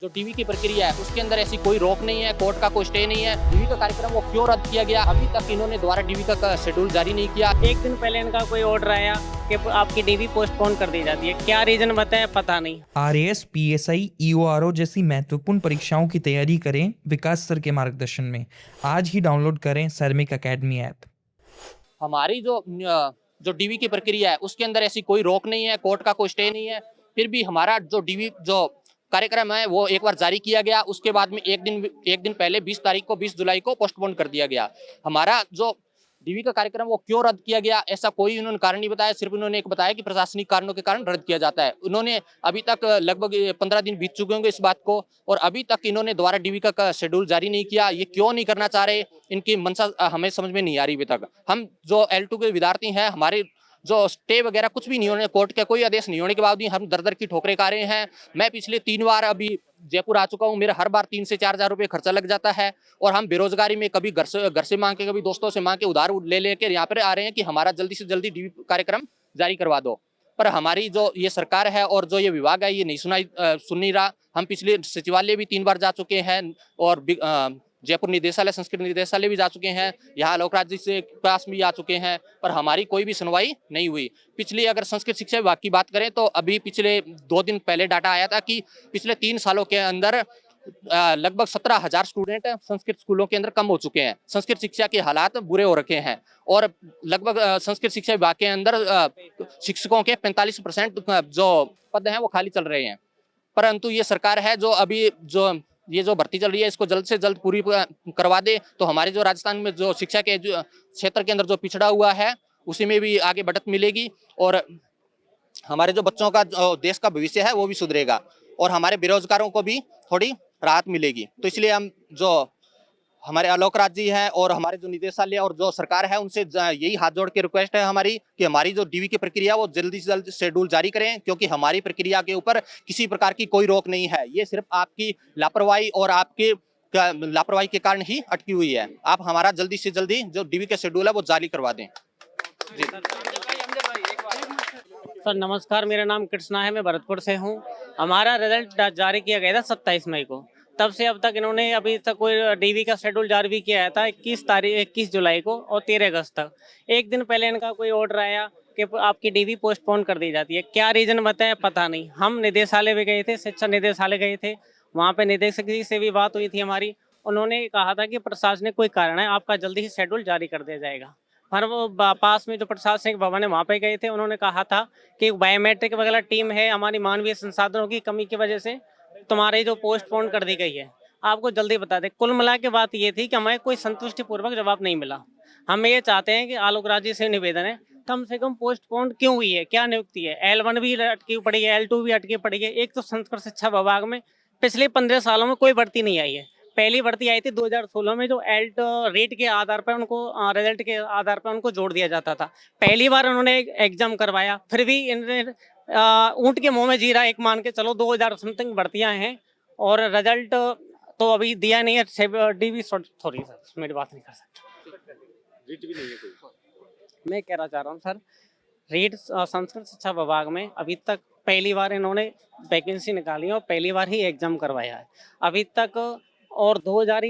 जो डीवी की प्रक्रिया है उसके अंदर ऐसी कोई रोक नहीं है, कोर्ट का कोई स्टे नहीं है। डीवी का कार्यक्रम वो क्यों रद्द किया गया, अभी तक इन्होंने दोबारा डीवी का शेड्यूल जारी नहीं किया। एक दिन पहले इनका कोई ऑर्डर आया कि आपकी डीवी पोस्टपोन कर दी जाती है, क्या रीजन बताए पता नहीं। आरएएस, पीएसआई, ईओआरओ जैसी महत्वपूर्ण परीक्षाओं की तैयारी करें विकास सर के मार्गदर्शन में। आज ही डाउनलोड करें सैरमिक एकेडमी ऐप। हमारी जो डीवी की प्रक्रिया है उसके अंदर ऐसी कोई रोक नहीं है, कोर्ट का कोई स्टे नहीं है। फिर भी हमारा जो डीवी जो कार्यक्रम है वो एक बार जारी किया गया, उसके बाद में एक दिन पहले 20 जुलाई को पोस्टपोन कर दिया गया। हमारा जो डीवी का कार्यक्रम वो क्यों रद्द किया गया, ऐसा कोई उन्होंने कारण नहीं बताया। सिर्फ उन्होंने एक बताया कि प्रशासनिक कारणों के कारण रद्द किया जाता है। उन्होंने अभी तक लगभग 15 दिन बीत चुके होंगे इस बात को, और अभी तक इन्होंने दोबारा डीवी का शेड्यूल जारी नहीं किया। ये क्यों नहीं करना चाह रहे, इनकी मंशा हमें समझ में नहीं आ रही अभी तक। हम जो L2 के विद्यार्थी हैं, हमारे जो स्टे वगैरह कुछ भी नहीं होने, कोर्ट का कोई आदेश नहीं होने के बावजूद हम दर दर की ठोकरें खा रहे हैं। मैं पिछले 3 बार अभी जयपुर आ चुका हूँ, मेरा हर बार 3 से 4 हज़ार रुपये खर्चा लग जाता है। और हम बेरोजगारी में कभी घर से मांग के, कभी दोस्तों से मांग के उधार ले लेकर यहाँ पर आ रहे हैं कि हमारा जल्दी से जल्दी डीवी कार्यक्रम जारी करवा दो। पर हमारी जो ये सरकार है और जो ये विभाग है ये नहीं सुन नहीं रहा। हम पिछले सचिवालय भी 3 बार जा चुके हैं और जयपुर निदेशालय, संस्कृत निदेशालय भी जा चुके हैं, यहाँ आलोकराज जी से पास भी आ चुके हैं, पर हमारी कोई भी सुनवाई नहीं हुई। पिछली अगर संस्कृत शिक्षा विभाग की बात करें तो अभी पिछले 2 दिन पहले डाटा आया था कि पिछले 3 सालों के अंदर लगभग 17,000 स्टूडेंट संस्कृत स्कूलों के अंदर कम हो चुके हैं। संस्कृत शिक्षा के हालात बुरे हो रखे हैं और लगभग संस्कृत शिक्षा विभाग के अंदर शिक्षकों के 45% जो पद हैं वो खाली चल रहे हैं। परंतु ये सरकार है जो अभी ये जो भर्ती चल रही है इसको जल्द से जल्द पूरी करवा दे तो हमारे जो राजस्थान में जो शिक्षा के क्षेत्र के अंदर जो पिछड़ा हुआ है उसी में भी आगे बढ़त मिलेगी और हमारे जो बच्चों का देश का भविष्य है वो भी सुधरेगा और हमारे बेरोजगारों को भी थोड़ी राहत मिलेगी। तो इसलिए हम जो हमारे आलोकराज जी हैं और हमारे जो निदेशालय और जो सरकार है उनसे यही हाथ जोड़ के रिक्वेस्ट है हमारी कि हमारी जो डीवी की प्रक्रिया वो जल्दी से जल्द शेड्यूल जारी करें, क्योंकि हमारी प्रक्रिया के ऊपर किसी प्रकार की कोई रोक नहीं है। ये सिर्फ आपकी लापरवाही और आपके लापरवाही के कारण ही अटकी हुई है। आप हमारा जल्दी से जल्दी जो डीवी का शेड्यूल है वो जारी करवा दें। सर नमस्कार, मेरा नाम कृष्णा है, मैं भरतपुर से हूँ। हमारा रिजल्ट जारी किया गया था 27 मई को, तब से अब तक इन्होंने अभी तक कोई डीवी का शेड्यूल जारी भी किया था 21 जुलाई को और 13 अगस्त तक। एक दिन पहले इनका कोई ऑर्डर आया कि आपकी डीवी पोस्टपोन कर दी जाती है, क्या रीजन बताए पता नहीं। हम निदेशालय भी गए थे, शिक्षा निदेशालय गए थे, वहाँ पे निदेशक जी से भी बात हुई थी हमारी। उन्होंने कहा था कि प्रशासनिक कोई कारण है, आपका जल्दी ही शेड्यूल जारी कर दिया जाएगा। पर वो पास में जो प्रशासनिक भवन है वहाँ पे गए थे, उन्होंने कहा था कि बायोमेट्रिक वगैरह टीम है, हमारी मानवीय संसाधनों की कमी की वजह से तुम्हारी जो पोस्टपोन कर दी गई है, आपको जल्दी बता दें। कुल मिला के बात ये थी कि हमें कोई संतुष्टिपूर्वक जवाब नहीं मिला। हम ये चाहते हैं कि आलोकराज जी से निवेदन है, कम से कम पोस्टपोन क्यों हुई है, क्या नियुक्ति है। L1 भी अटकी पड़ी है, L2 भी अटकी पड़ी है। एक तो संस्कृत शिक्षा विभाग में पिछले 15 सालों में कोई भर्ती नहीं आई है। पहली भर्ती आई थी 2016 में, जो रेट के आधार पर उनको, रिजल्ट के आधार पर उनको जोड़ दिया जाता था। पहली बार उन्होंने एग्जाम करवाया, फिर भी इन्होंने ऊँट के मुंह में जीरा एक मान के चलो। 2000 समथिंग भर्तियां हैं और रिजल्ट तो अभी दिया नहीं है। डीवी सॉरी सर, मेरी बात नहीं कर सकते, रीट भी नहीं है कोई। मैं कहना चाह रहा हूँ सर, रीट संस्कृत शिक्षा विभाग में अभी तक पहली बार इन्होंने वैकेंसी निकाली है और पहली बार ही एग्जाम करवाया है अभी तक। और 2000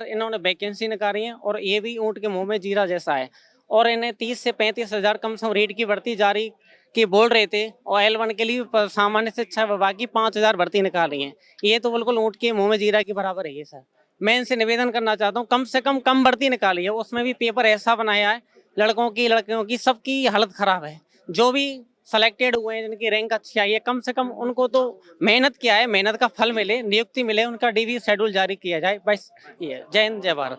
इन्होंने वैकेंसी निकाली है और ये भी ऊँट के मुंह में जीरा जैसा है। और इन्हें 30 से 35 हज़ार कम से कम रेट की भर्ती जारी की बोल रहे थे और L1 के लिए सामान्य शिक्षा विभाग की 5,000 भर्ती निकाली है। ये तो बिल्कुल ऊँट के मुंह में जीरा के बराबर है ये सर। मैं इनसे निवेदन करना चाहता हूँ, कम से कम भर्ती निकाली है, उसमें भी पेपर ऐसा बनाया है लड़कों की लड़कियों की सबकी हालत खराब है। जो भी सेलेक्टेड हुए हैं जिनकी रैंक अच्छी आई है, कम से कम उनको तो मेहनत किया है, मेहनत का फल मिले, नियुक्ति मिले, उनका डीवी शेड्यूल जारी किया जाए, बस ये। जय हिंद, जय भारत।